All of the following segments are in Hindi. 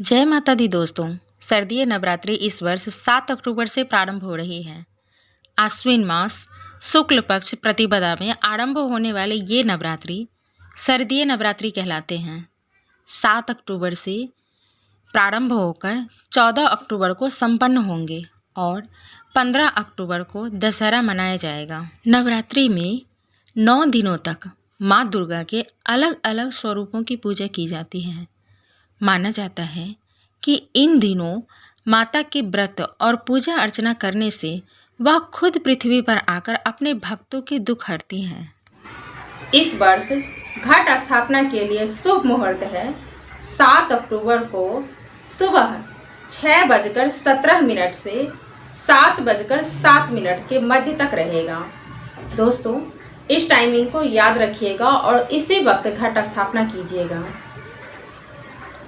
जय माता दी दोस्तों। शारदीय नवरात्रि इस वर्ष 7 अक्टूबर से प्रारंभ हो रही है। आश्विन मास शुक्ल पक्ष प्रतिपदा में आरंभ होने वाले ये नवरात्रि शारदीय नवरात्रि कहलाते हैं। 7 अक्टूबर से प्रारंभ होकर 14 अक्टूबर को संपन्न होंगे और 15 अक्टूबर को दशहरा मनाया जाएगा। नवरात्रि में 9 दिनों तक माँ दुर्गा के अलग अलग स्वरूपों की पूजा की जाती है। माना जाता है कि इन दिनों माता के व्रत और पूजा अर्चना करने से वह खुद पृथ्वी पर आकर अपने भक्तों के दुख हरती हैं। इस वर्ष घट स्थापना के लिए शुभ मुहूर्त है 7 अक्टूबर को सुबह 6:17 से 7:07 के मध्य तक रहेगा। दोस्तों, इस टाइमिंग को याद रखिएगा और इसी वक्त घट स्थापना कीजिएगा।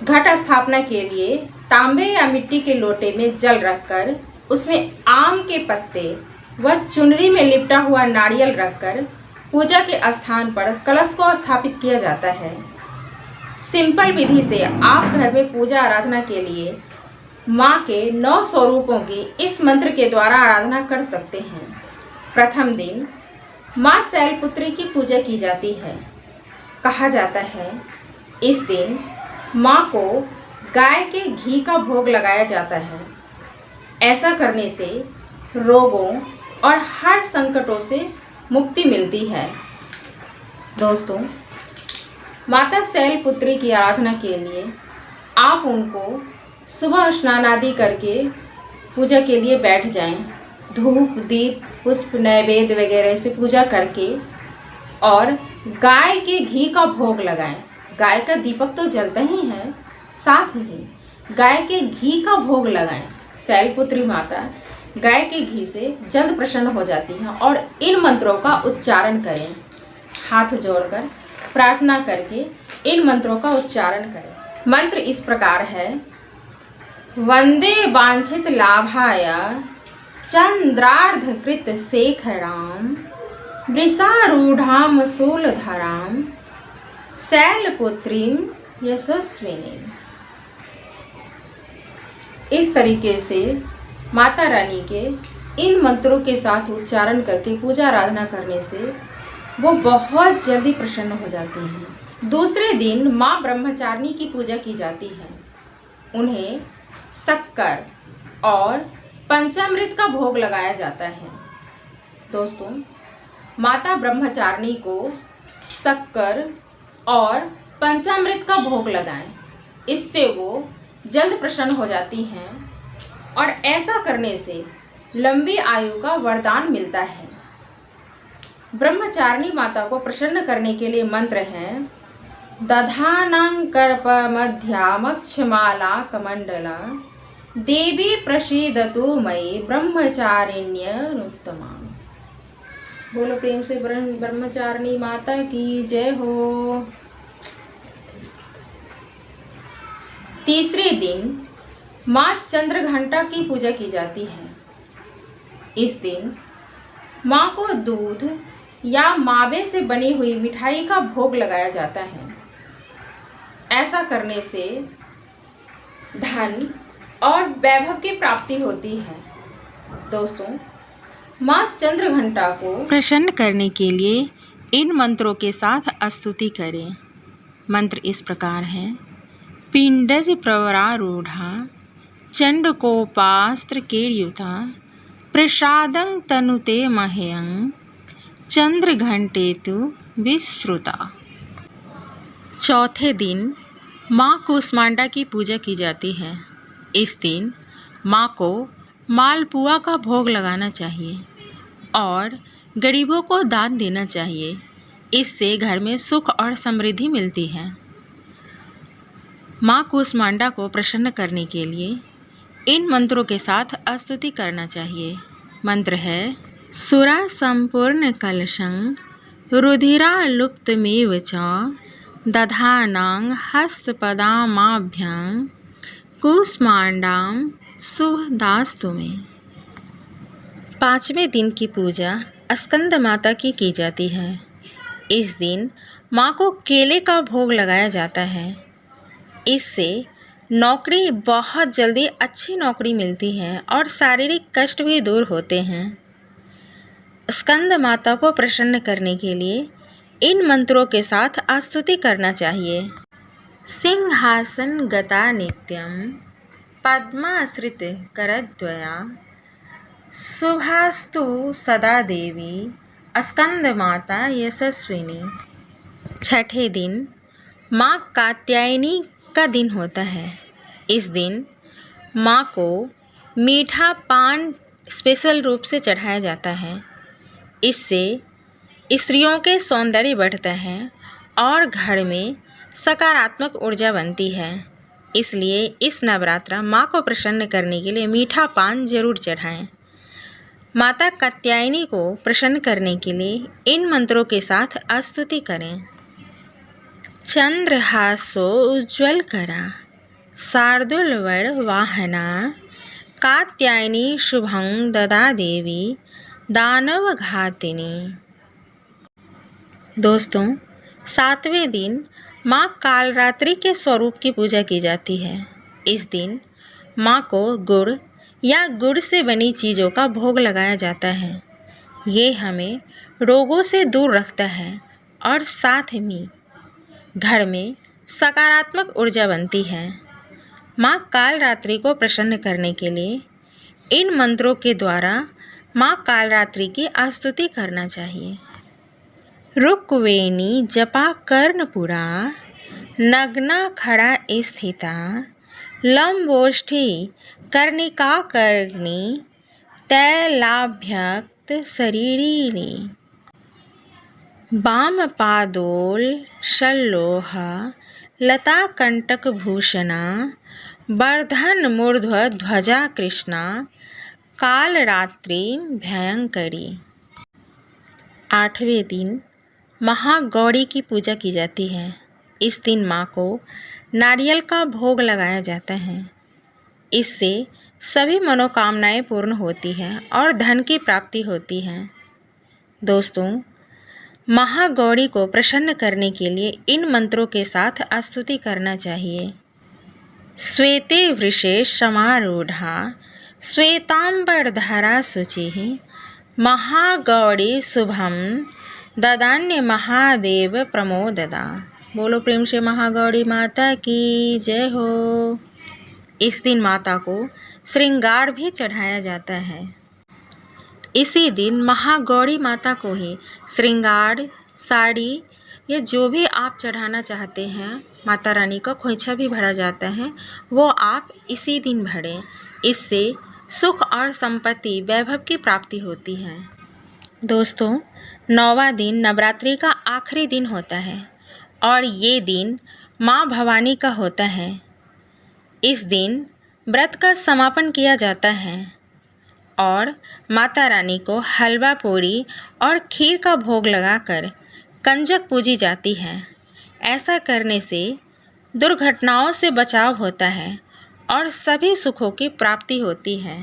घट स्थापना के लिए तांबे या मिट्टी के लोटे में जल रखकर उसमें आम के पत्ते व चुनरी में लिपटा हुआ नारियल रखकर पूजा के स्थान पर कलश को स्थापित किया जाता है। सिंपल विधि से आप घर में पूजा आराधना के लिए माँ के 9 स्वरूपों की इस मंत्र के द्वारा आराधना कर सकते हैं। प्रथम दिन माँ शैलपुत्री की पूजा की जाती है। कहा जाता है इस दिन माँ को गाय के घी का भोग लगाया जाता है। ऐसा करने से रोगों और हर संकटों से मुक्ति मिलती है। दोस्तों, माता शैलपुत्री की आराधना के लिए आप उनको सुबह स्नान आदि करके पूजा के लिए बैठ जाएं। धूप, दीप, पुष्प, नैवेद्य वगैरह से पूजा करके और गाय के घी का भोग लगाएं। गाय का दीपक तो जलता ही है, साथ ही गाय के घी का भोग लगाएं। शैलपुत्री माता गाय के घी से जल्द प्रसन्न हो जाती हैं और इन मंत्रों का उच्चारण करें। हाथ जोड़कर प्रार्थना करके इन मंत्रों का उच्चारण करें। मंत्र इस प्रकार है। वंदे वांछित लाभाय चंद्रार्धकृत शेखराम वृषारूढ़ाम शूलधराम शैलपुत्रीम यशस्विनी। इस तरीके से माता रानी के इन मंत्रों के साथ उच्चारण करके पूजा आराधना करने से वो बहुत जल्दी प्रसन्न हो जाती हैं। दूसरे दिन माँ ब्रह्मचारिणी की पूजा की जाती है। उन्हें शक्कर और पंचामृत का भोग लगाया जाता है। दोस्तों, माता ब्रह्मचारिणी को शक्कर और पंचामृत का भोग लगाएं। इससे वो जल्द प्रसन्न हो जाती हैं और ऐसा करने से लंबी आयु का वरदान मिलता है। ब्रह्मचारिणी माता को प्रसन्न करने के लिए मंत्र हैं। दधानं कर्पमध्यामक्षमाला कमंडला देवी प्रसीदतु मयि ब्रह्मचारिण्यनुत्तमा। बोलो प्रेम से ब्रह्मचारिणी माता की जय हो। तीसरे दिन माँ चंद्रघंटा की पूजा की जाती है। इस दिन माँ को दूध या मावे से बनी हुई मिठाई का भोग लगाया जाता है। ऐसा करने से धन और वैभव की प्राप्ति होती है। दोस्तों, माँ चंद्रघंटा को प्रसन्न करने के लिए इन मंत्रों के साथ स्तुति करें। मंत्र इस प्रकार हैं। पिंडज प्रवरारूढ़ा चंडकोपास्त्र केर्युता प्रसादं तनुते मह्यं चंद्रघंटेतु विश्रुता। चौथे दिन माँ कूष्मांडा की पूजा की जाती है। इस दिन माँ को मालपुआ का भोग लगाना चाहिए और गरीबों को दान देना चाहिए। इससे घर में सुख और समृद्धि मिलती है। माँ कूष्मांडा को प्रसन्न करने के लिए इन मंत्रों के साथ स्तुति करना चाहिए। मंत्र है। सुरा संपूर्ण कलशं रुधिरालुप्तमेव च दधानां हस्तपदामाभ्यां कूष्मांडां शुभदास्तु मे। 5वें दिन की पूजा स्कंद माता की जाती है। इस दिन माँ को केले का भोग लगाया जाता है। इससे नौकरी बहुत जल्दी अच्छी नौकरी मिलती है और शारीरिक कष्ट भी दूर होते हैं। स्कंद माता को प्रसन्न करने के लिए इन मंत्रों के साथ स्तुति करना चाहिए। सिंहासन गता नित्यं पद्माश्रित करद्वया शुभास्तु सदा देवी स्कंद माता यशस्विनी। छठे दिन माँ कात्यायनी का दिन होता है। इस दिन माँ को मीठा पान स्पेशल रूप से चढ़ाया जाता है। इससे स्त्रियों के सौंदर्य बढ़ता है और घर में सकारात्मक ऊर्जा बनती है। इसलिए इस नवरात्रा माँ को प्रसन्न करने के लिए मीठा पान जरूर चढ़ाएं। माता कात्यायनी को प्रसन्न करने के लिए इन मंत्रों के साथ स्तुति करें। चंद्रहासो उज्ज्वल करा शार्दूलवर वाहना कात्यायनी शुभं ददा देवी दानव घातिनी। दोस्तों, 7वें दिन माँ कालरात्रि के स्वरूप की पूजा की जाती है। इस दिन माँ को गुड़ या गुड़ से बनी चीज़ों का भोग लगाया जाता है। ये हमें रोगों से दूर रखता है और साथ में घर में सकारात्मक ऊर्जा बनती है। माँ कालरात्रि को प्रसन्न करने के लिए इन मंत्रों के द्वारा माँ कालरात्रि की स्तुति करना चाहिए। रुक्वेणी जपा कर्णपुरा नग्ना खड़ा स्थिता लंबोष्ठी कर्णिका कर्णी तैलाभ्यक्त शरीरिणी वाम पादोल शल्लोह लता कंटक भूषणा वर्धन मूर्ध्व ध्वजा कृष्णा कालरात्रि भयंकरी। 8वें दिन महागौरी की पूजा की जाती है। इस दिन माँ को नारियल का भोग लगाया जाता है। इससे सभी मनोकामनाएं पूर्ण होती हैं और धन की प्राप्ति होती है। दोस्तों, महागौरी को प्रसन्न करने के लिए इन मंत्रों के साथ स्तुति करना चाहिए। श्वेते वृषे समारूढ़ा श्वेतांबरधरा शुचिः महागौरी शुभम ददान्य महादेव प्रमोददा। बोलो प्रेम से महागौरी माता की जय हो। इस दिन माता को श्रृंगार भी चढ़ाया जाता है। इसी दिन महागौरी माता को ही श्रृंगार, साड़ी या जो भी आप चढ़ाना चाहते हैं, माता रानी का खोइछा भी भरा जाता है, वो आप इसी दिन भरें। इससे सुख और संपत्ति, वैभव की प्राप्ति होती है। दोस्तों, 9वां दिन नवरात्रि का आखिरी दिन होता है और ये दिन माँ भवानी का होता है। इस दिन व्रत का समापन किया जाता है और माता रानी को हलवा पूरी और खीर का भोग लगाकर कंजक पूजी जाती है। ऐसा करने से दुर्घटनाओं से बचाव होता है और सभी सुखों की प्राप्ति होती है।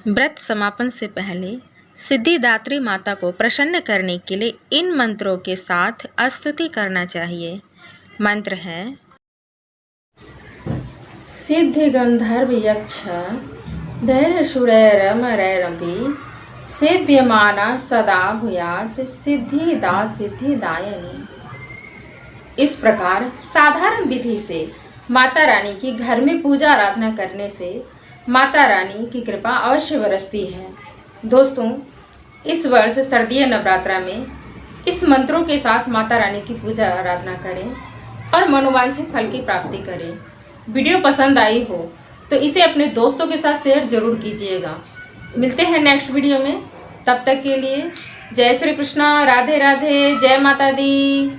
व्रत समापन से पहले सिद्धिदात्री माता को प्रसन्न करने के लिए इन मंत्रों के साथ स्तुति करना चाहिए। मंत्र है: सिद्धि गंधर्व यक्ष धैर्य सुरैरमरैरपि सेव्यमाना सदा भूयात् सिद्धिदा सिद्धिदायिनी। इस प्रकार साधारण विधि से माता रानी की घर में पूजा आराधना करने से माता रानी की कृपा अवश्य बरसती है। दोस्तों, इस वर्ष शारदीय नवरात्रा में इस मंत्रों के साथ माता रानी की पूजा आराधना करें और मनोवांछित फल की प्राप्ति करें। वीडियो पसंद आई हो तो इसे अपने दोस्तों के साथ शेयर जरूर कीजिएगा। मिलते हैं नेक्स्ट वीडियो में, तब तक के लिए जय श्री कृष्णा, राधे राधे, जय माता दी।